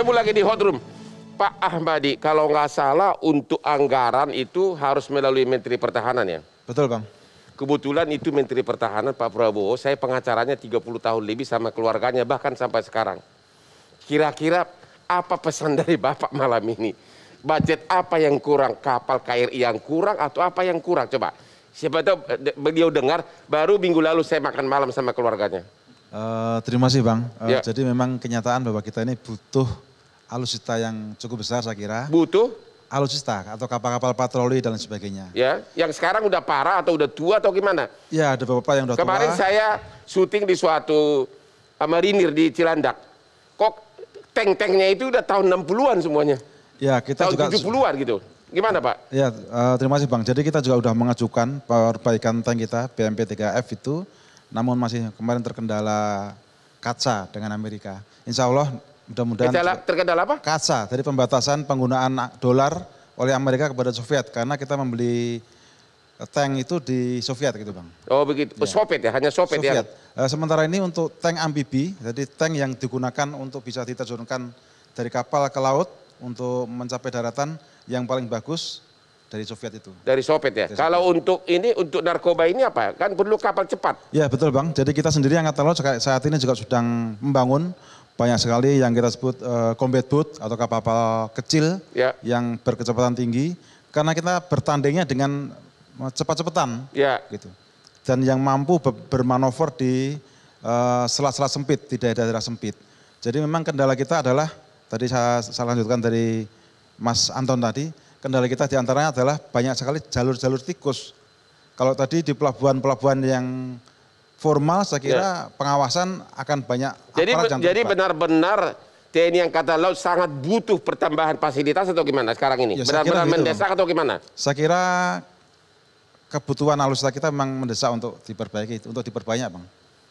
ketemu lagi di hot room. Pak Ahmadi, kalau nggak salah untuk anggaran itu harus melalui Menteri Pertahanan ya? Betul Bang. Kebetulan itu Menteri Pertahanan Pak Prabowo, saya pengacaranya 30 tahun lebih sama keluarganya bahkan sampai sekarang. Kira-kira apa pesan dari Bapak malam ini? Budget apa yang kurang? Kapal KRI yang kurang atau apa yang kurang? Coba, siapa tahu beliau dengar, baru minggu lalu saya makan malam sama keluarganya. Terima kasih Bang. Ya. Jadi memang kenyataan bahwa kita ini butuh alutsista yang cukup besar saya kira. Butuh? Alutsista atau kapal-kapal patroli dan sebagainya. Ya, yang sekarang udah parah atau udah tua atau gimana? Ya, ada beberapa yang udah tua. Kemarin saya syuting di suatu marinir di Cilandak. Kok tank-tanknya itu udah tahun 60-an semuanya. Ya, kita tahun juga 70-an gitu. Gimana Pak? Ya, terima kasih Bang. Jadi kita juga sudah mengajukan perbaikan tank kita BMP-3F itu, namun masih kemarin terkendala kaca dengan Amerika. Insya Allah mudah-mudahan terkendala apa? kaca dari pembatasan penggunaan dolar oleh Amerika kepada Soviet karena kita membeli tank itu di Soviet gitu Bang. Oh begitu, ya. Soviet ya, hanya Soviet. Ya. Sementara ini untuk tank amfibi, jadi tank yang digunakan untuk bisa diterjunkan dari kapal ke laut untuk mencapai daratan yang paling bagus dari Soviet itu. Dari Soviet ya. Kalau untuk narkoba ini apa? Kan perlu kapal cepat. Ya betul Bang. Jadi kita sendiri Angkatan Laut saat ini juga sedang membangun banyak sekali yang kita sebut combat boat atau kapal-kapal kecil ya, yang berkecepatan tinggi. Karena kita bertandingnya dengan cepat-cepatan. Ya. Gitu. Dan yang mampu bermanuver di selat-selat sempit, di daerah-daerah sempit. Jadi memang kendala kita adalah, tadi saya lanjutkan dari Mas Anton tadi, kendala kita diantaranya adalah banyak sekali jalur-jalur tikus. Kalau tadi di pelabuhan-pelabuhan yang formal saya kira pengawasan akan banyak. Jadi benar-benar TNI Angkatan Laut sangat butuh pertambahan fasilitas atau gimana sekarang ini? Ya, benar-benar mendesak atau gimana? Saya kira kebutuhan alutsista kita memang mendesak untuk diperbaiki, untuk diperbanyak Bang.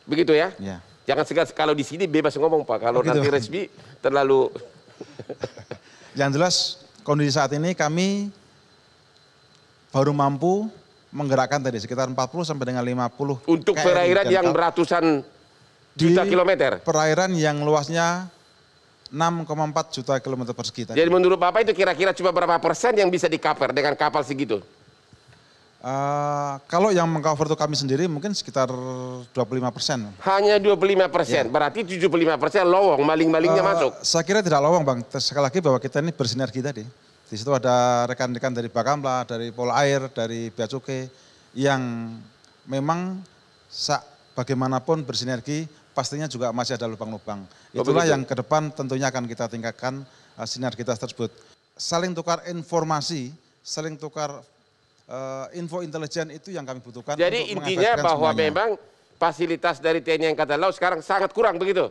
Begitu ya? Ya. Jangan segan kalau di sini bebas ngomong Pak, kalau nanti resmi terlalu... Yang jelas kondisi saat ini kami baru mampu menggerakkan tadi sekitar 40 sampai dengan 50 untuk perairan yang beratusan juta kilometer. Perairan yang luasnya 6,4 juta kilometer persegi tadi. Jadi menurut Bapak itu kira-kira cuma berapa persen yang bisa di-cover dengan kapal segitu? Kalau yang meng-cover itu kami sendiri mungkin sekitar 25%. Hanya 25%, berarti 75% lowong, maling-malingnya masuk? Saya kira tidak lowong Bang, sekali lagi bahwa kita ini bersinergi tadi. Di situ ada rekan-rekan dari Bakamla, dari Polair, dari Bea Cukai yang memang bagaimanapun bersinergi pastinya juga masih ada lubang-lubang. Itulah yang ke depan tentunya akan kita tingkatkan sinergitas tersebut. Saling tukar informasi, saling tukar info intelijen itu yang kami butuhkan. Jadi intinya bahwa memang fasilitas dari TNI Angkatan Laut sekarang sangat kurang begitu?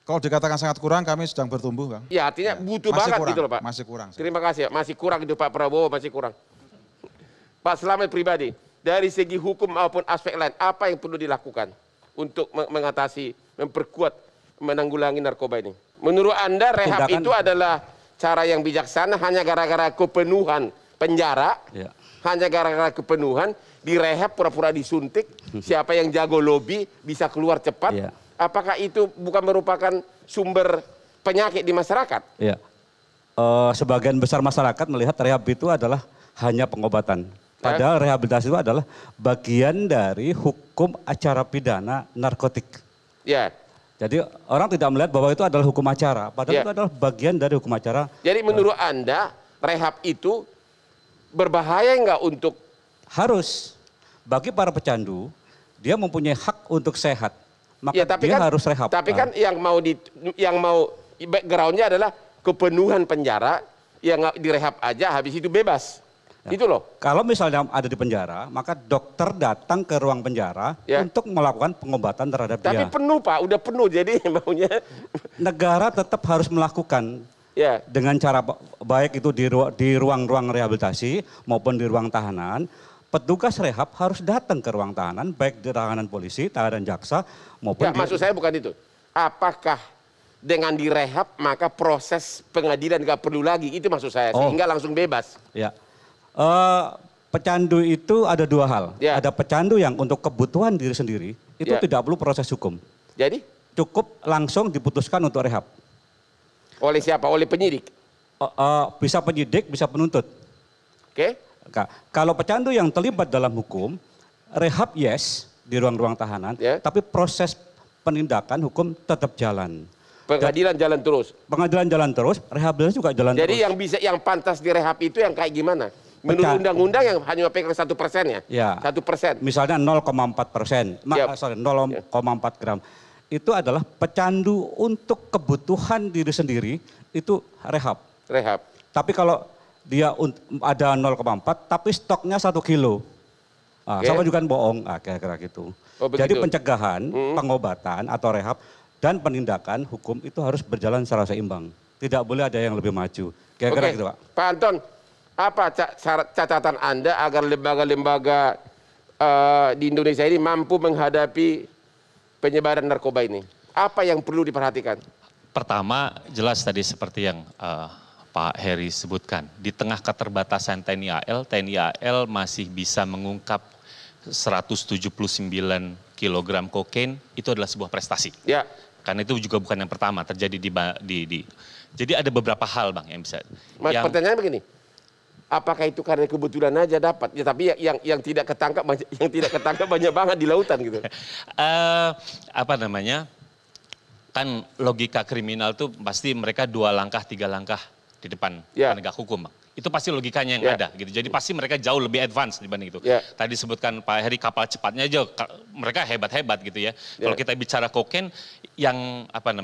Kalau dikatakan sangat kurang, kami sedang bertumbuh Bang. Ya artinya butuh banget gitu loh Pak. Masih kurang. Terima kasih, masih kurang itu Pak Prabowo, masih kurang. Pak Slamet pribadi, dari segi hukum maupun aspek lain, apa yang perlu dilakukan untuk mengatasi, memperkuat, menanggulangi narkoba ini? Menurut Anda rehab itu adalah cara yang bijaksana hanya gara-gara kepenuhan penjara? Ya. Hanya gara-gara kepenuhan, direhab pura-pura disuntik, siapa yang jago lobby bisa keluar cepat. Ya. Apakah itu bukan merupakan sumber penyakit di masyarakat? Ya. Sebagian besar masyarakat melihat rehab itu adalah hanya pengobatan. Padahal rehabilitasi itu adalah bagian dari hukum acara pidana narkotik. Ya. Jadi orang tidak melihat bahwa itu adalah hukum acara, padahal itu adalah bagian dari hukum acara. Jadi menurut Anda rehab itu berbahaya enggak untuk? Harus. Bagi para pecandu, dia mempunyai hak untuk sehat. Maka tapi dia kan, harus rehab. Tapi kan yang mau backgroundnya adalah kepenuhan penjara, yang direhab aja habis itu bebas. Ya. Itu loh. Kalau misalnya ada di penjara, maka dokter datang ke ruang penjara untuk melakukan pengobatan terhadap dia. Tapi penuh Pak, udah penuh jadi maunya. Negara tetap harus melakukan dengan cara baik itu di ruang-ruang rehabilitasi maupun di ruang tahanan. Petugas rehab harus datang ke ruang tahanan, baik di tahanan polisi, tahanan jaksa, maupun... maksud saya bukan itu. Apakah dengan direhab maka proses pengadilan nggak perlu lagi? Itu maksud saya, sehingga langsung bebas. Ya, pecandu itu ada dua hal. Ya. Ada pecandu yang untuk kebutuhan diri sendiri, itu tidak perlu proses hukum. Jadi? Cukup langsung diputuskan untuk rehab. Oleh siapa? Oleh penyidik? Bisa penyidik, bisa penuntut. Oke. Kalau pecandu yang terlibat dalam hukum, rehab yes di ruang-ruang tahanan, tapi proses penindakan hukum tetap jalan. Pengadilan jalan terus. Pengadilan jalan terus, rehabilitasi juga jalan terus. Jadi yang pantas direhab itu yang kayak gimana? Menurut undang-undang yang hanya pegang 1% ya? 1%. Misalnya 0,4%, 0,4 gram. Itu adalah pecandu untuk kebutuhan diri sendiri, itu rehab. Rehab. Tapi kalau dia ada 0,4 tapi stoknya 1 kilo. Sama juga kan bohong, kira-kira gitu. Jadi pencegahan, pengobatan atau rehab dan penindakan hukum itu harus berjalan secara seimbang. Tidak boleh ada yang lebih maju. Kira-kira gitu, Pak. Pak Anton, apa catatan Anda agar lembaga-lembaga di Indonesia ini mampu menghadapi penyebaran narkoba ini? Apa yang perlu diperhatikan? Pertama, jelas tadi seperti yang Pak Heri sebutkan. Di tengah keterbatasan TNI AL masih bisa mengungkap 179 kg kokain, itu adalah sebuah prestasi. Ya. Karena itu juga bukan yang pertama terjadi jadi ada beberapa hal Bang yang bisa. Pertanyaannya begini, apakah itu karena kebetulan aja dapat? Ya, tapi yang tidak ketangkap banyak banget di lautan gitu. Kan logika kriminal tuh pasti mereka 2 langkah 3 langkah di depan penegak hukum Bang. Itu pasti logikanya yang ada gitu. Jadi pasti mereka jauh lebih advance dibanding itu. Tadi sebutkan Pak Heri kapal cepatnya aja mereka hebat-hebat gitu ya. Kalau kita bicara kokain yang apa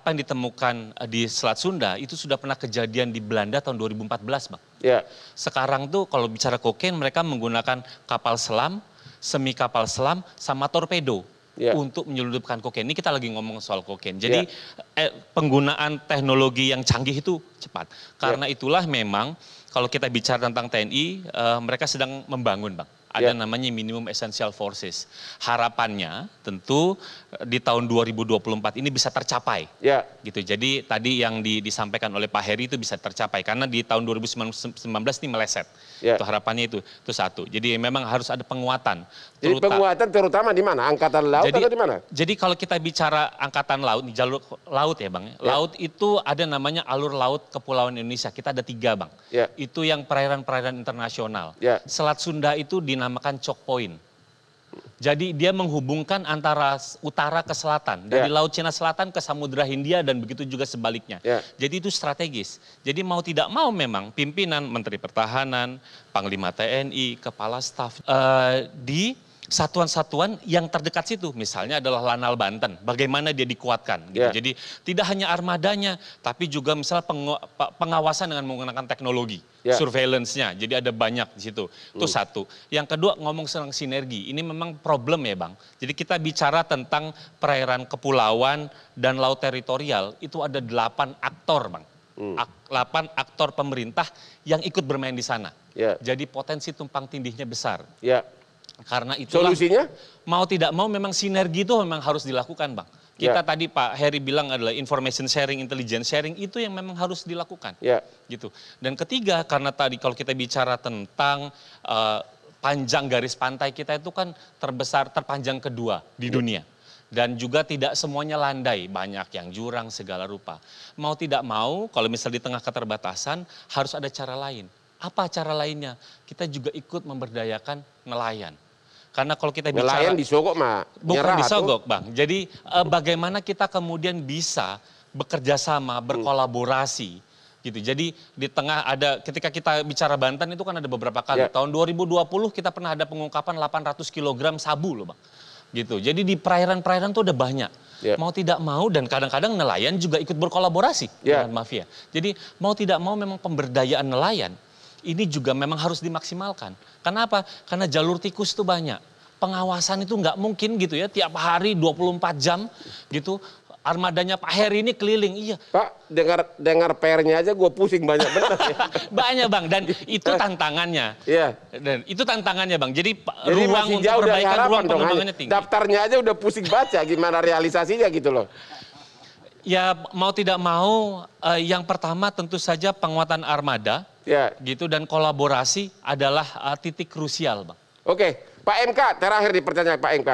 yang ditemukan di Selat Sunda itu sudah pernah kejadian di Belanda tahun 2014 Bang. Sekarang tuh kalau bicara kokain mereka menggunakan kapal selam, semi kapal selam sama torpedo. Untuk menyelundupkan kokain. Ini kita lagi ngomong soal kokain. Jadi penggunaan teknologi yang canggih itu cepat. Karena itulah memang kalau kita bicara tentang TNI, mereka sedang membangun Bang. Ada namanya minimum essential forces. Harapannya tentu di tahun 2024 ini bisa tercapai. Gitu. Jadi tadi yang disampaikan oleh Pak Heri itu bisa tercapai. Karena di tahun 2019 ini meleset. Itu harapannya itu satu. Jadi memang harus ada penguatan. Jadi penguatan terutama di mana? Angkatan laut atau di mana? Jadi kalau kita bicara angkatan laut, di jalur laut ya Bang. Laut itu ada namanya alur laut Kepulauan Indonesia. Kita ada 3 Bang. Itu yang perairan-perairan internasional. Selat Sunda itu dinamakan choke point. Jadi dia menghubungkan antara utara ke selatan. Dari Laut Cina Selatan ke Samudra Hindia dan begitu juga sebaliknya. Jadi itu strategis. Jadi mau tidak mau memang pimpinan Menteri Pertahanan, Panglima TNI, Kepala Staf di satuan-satuan yang terdekat situ. Misalnya adalah Lanal Banten. Bagaimana dia dikuatkan. Gitu. Jadi tidak hanya armadanya, tapi juga misalnya pengawasan dengan menggunakan teknologi. Surveillance-nya. Jadi ada banyak di situ. Itu satu. Yang kedua ngomong tentang sinergi. Ini memang problem ya Bang. Jadi kita bicara tentang perairan kepulauan dan laut teritorial. Itu ada 8 aktor Bang. 8 aktor pemerintah yang ikut bermain di sana. Jadi potensi tumpang tindihnya besar. Karena itulah solusinya mau tidak mau memang sinergi itu memang harus dilakukan Bang. Kita tadi Pak Heri bilang adalah information sharing, intelligence sharing itu yang memang harus dilakukan. Gitu. Dan ketiga karena tadi kalau kita bicara tentang panjang garis pantai kita itu kan terpanjang kedua di dunia. Dan juga tidak semuanya landai, banyak yang jurang segala rupa. Mau tidak mau kalau misalnya di tengah keterbatasan harus ada cara lain. Apa cara lainnya? Kita juga ikut memberdayakan nelayan. Karena kalau kita bicara nelayan disogok mah bukan disogok Bang. Jadi bagaimana kita kemudian bisa bekerja sama, berkolaborasi gitu. Jadi di tengah ada ketika kita bicara Banten itu kan ada beberapa kali. Tahun 2020 kita pernah ada pengungkapan 800 kg sabu loh Bang. Gitu. Jadi di perairan-perairan tuh udah banyak. Mau tidak mau dan kadang-kadang nelayan juga ikut berkolaborasi dengan mafia. Jadi mau tidak mau memang pemberdayaan nelayan ini juga memang harus dimaksimalkan. Kenapa? Karena jalur tikus itu banyak. Pengawasan itu nggak mungkin gitu ya, tiap hari 24 jam gitu. Armadanya Pak Heri ini keliling, iya. Pak, dengar PR-nya aja gue pusing banyak benar ya. Banyak Bang, dan itu tantangannya. Dan itu tantangannya Bang, jadi ruang untuk perbaikan ruang pengembangannya tinggi. Daftarnya aja udah pusing baca, gimana realisasinya gitu loh. Ya mau tidak mau, yang pertama tentu saja penguatan armada. Gitu dan kolaborasi adalah titik krusial Bang. Oke, Pak MK terakhir di pertanyaan Pak MK.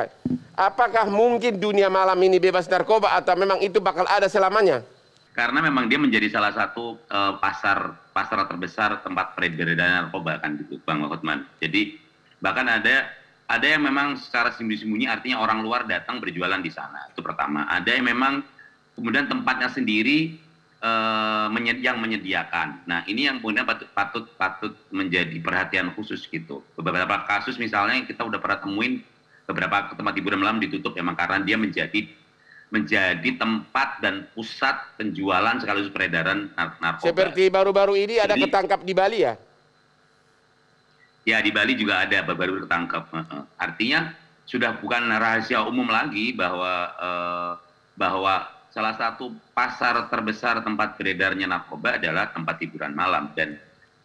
Apakah mungkin dunia malam ini bebas narkoba atau memang itu bakal ada selamanya? Karena memang dia menjadi salah satu pasar terbesar tempat peredaran narkoba kan gitu, Bang Hotman. Jadi bahkan ada yang memang secara sembunyi-sembunyi, artinya orang luar datang berjualan di sana. Itu pertama. Ada yang memang kemudian tempatnya sendiri yang menyediakan. Nah, ini yang kemudian patut menjadi perhatian khusus gitu. Beberapa kasus misalnya yang kita udah pernah temuin, beberapa tempat hiburan malam ditutup memang karena dia menjadi tempat dan pusat penjualan sekaligus peredaran narkoba. Seperti baru-baru ini ada ketangkap di Bali ya? Ya, di Bali juga ada baru ketangkap. Artinya sudah bukan rahasia umum lagi bahwa salah satu pasar terbesar tempat beredarnya narkoba adalah tempat hiburan malam,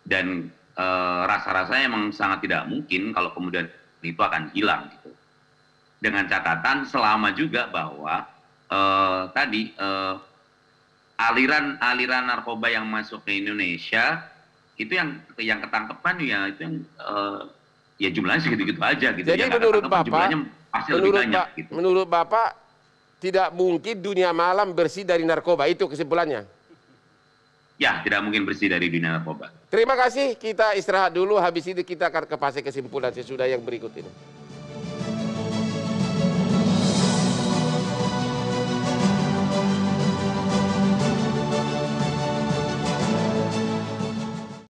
dan rasa-rasanya memang sangat tidak mungkin kalau kemudian itu akan hilang gitu. Dengan catatan selama juga bahwa aliran narkoba yang masuk ke Indonesia itu yang ketangkepan ya itu yang ya jumlahnya segitu-gitu aja gitu. Jadi menurut Bapak, gitu. Menurut Bapak tidak mungkin dunia malam bersih dari narkoba, itu kesimpulannya? Ya, tidak mungkin bersih dari dunia narkoba. Terima kasih, kita istirahat dulu, habis itu kita akan ke fase kesimpulan sesudah yang berikut ini.